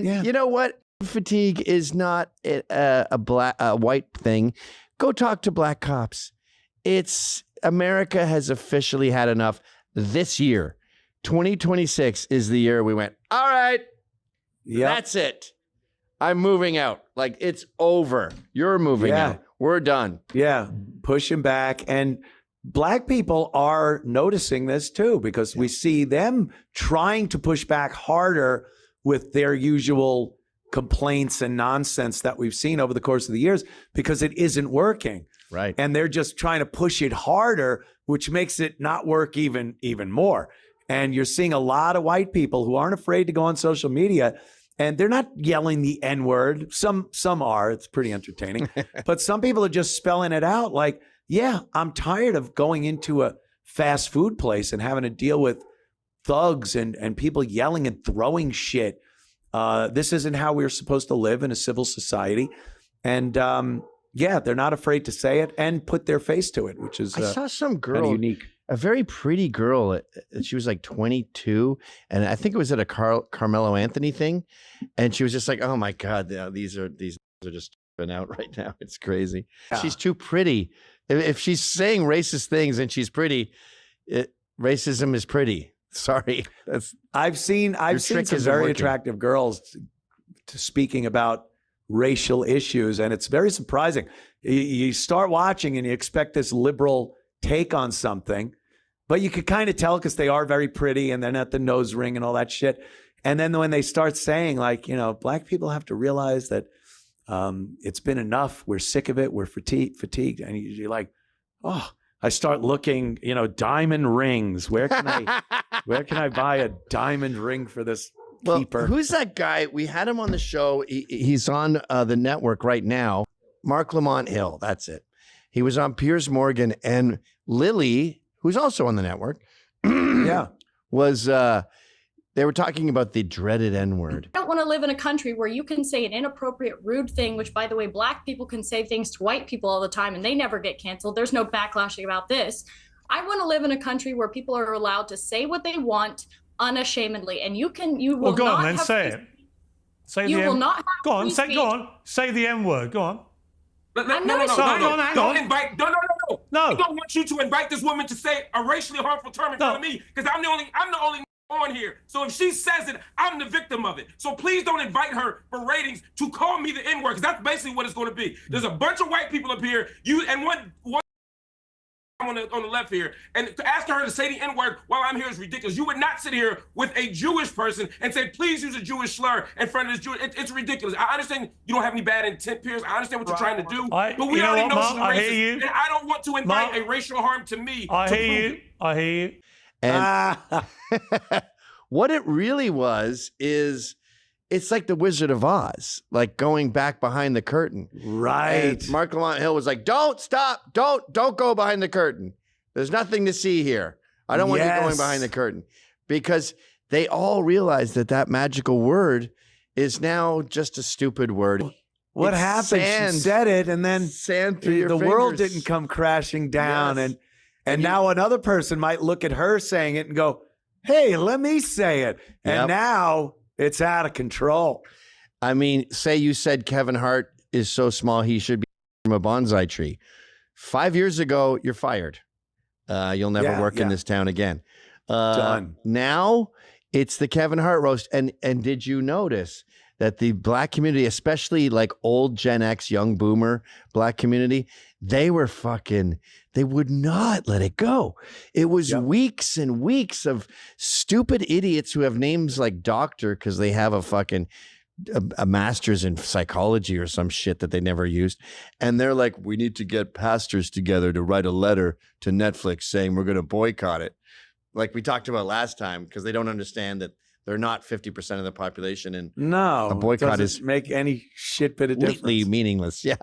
Yeah. You know what? Fatigue is not a white thing. Go talk to black cops. America has officially had enough this year. 2026 is the year we went, all right, that's it. I'm moving out. Like, it's over. You're moving out. We're done. Yeah, pushing back. And black people are noticing this too, because we see them trying to push back harder with their usual complaints and nonsense that we've seen over the course of the years, because it isn't working. Right. And they're just trying to push it harder, which makes it not work even more. And you're seeing a lot of white people who aren't afraid to go on social media, and they're not yelling the N-word. Some are. It's pretty entertaining. But some people are just spelling it out like, yeah, I'm tired of going into a fast food place and having to deal with thugs and people yelling and throwing shit. This isn't how we're supposed to live in a civil society. And they're not afraid to say it and put their face to it, which is I saw some girl, unique. A very pretty girl. She was like 22, and I think it was at a Carmelo Anthony thing, and she was just like, "Oh my God, these are just been out right now. It's crazy. Yeah. She's too pretty. If she's saying racist things and she's pretty, racism is pretty. Sorry, I've seen some very attractive girls speaking about racial issues, and it's very surprising. You start watching and you expect this liberal take on something, but you could kind of tell because they are very pretty and they're not the nose ring and all that shit. And then when they start saying, like, black people have to realize that it's been enough. We're sick of it. We're fatigued. And you're like, oh, I start looking, diamond rings. Where can I buy a diamond ring for this keeper? Who's that guy? We had him on the show. He's on the network right now. Mark Lamont Hill. That's it. He was on Piers Morgan, and Lily, who's also on the network, was they were talking about the dreaded N-word. I don't want to live in a country where you can say an inappropriate, rude thing, which, by the way, black people can say things to white people all the time and they never get canceled. There's no backlashing about this. I want to live in a country where people are allowed to say what they want unashamedly, and you will go not on then, have say it. Say the will not have go on, say the N-word. Go on. No. I don't want you to invite this woman to say a racially harmful term in front of me, because I'm the only on here. So if she says it, I'm the victim of it. So please don't invite her for ratings to call me the N-word, because that's basically what it's going to be. There's a bunch of white people up here, one on the left here, and to ask her to say the N-word while I'm here is ridiculous. You would not sit here with a Jewish person and say, please use a Jewish slur in front of this Jewish. It's ridiculous. I understand you don't have any bad intent, Piers. I understand what you're trying to do, but we already know she's racist, and I don't want to invite a racial harm to me. I hear you. And what it really was is, it's like the Wizard of Oz, like going back behind the curtain. Right. And Mark Lamont Hill was like, don't stop. Don't go behind the curtain. There's nothing to see here. I don't want you going behind the curtain. Because they all realize that magical word is now just a stupid word. What happened? She said it, and then sand through your fingers. World didn't come crashing down. And now another person might look at her saying it and go, hey, let me say it. And now it's out of control. I mean, say you said Kevin Hart is so small he should be from a bonsai tree. 5 years ago, you're fired. You'll never work in this town again. Done. Now it's the Kevin Hart roast. And did you notice that the black community, especially like old Gen X, young boomer black community, they would not let it go. It was weeks and weeks of stupid idiots who have names like doctor because they have a master's in psychology or some shit that they never used. And they're like, we need to get pastors together to write a letter to Netflix saying we're going to boycott it. Like we talked about last time, because they don't understand that they're not 50% of the population. And a boycott doesn't make any shit bit of difference. Completely meaningless. Yeah.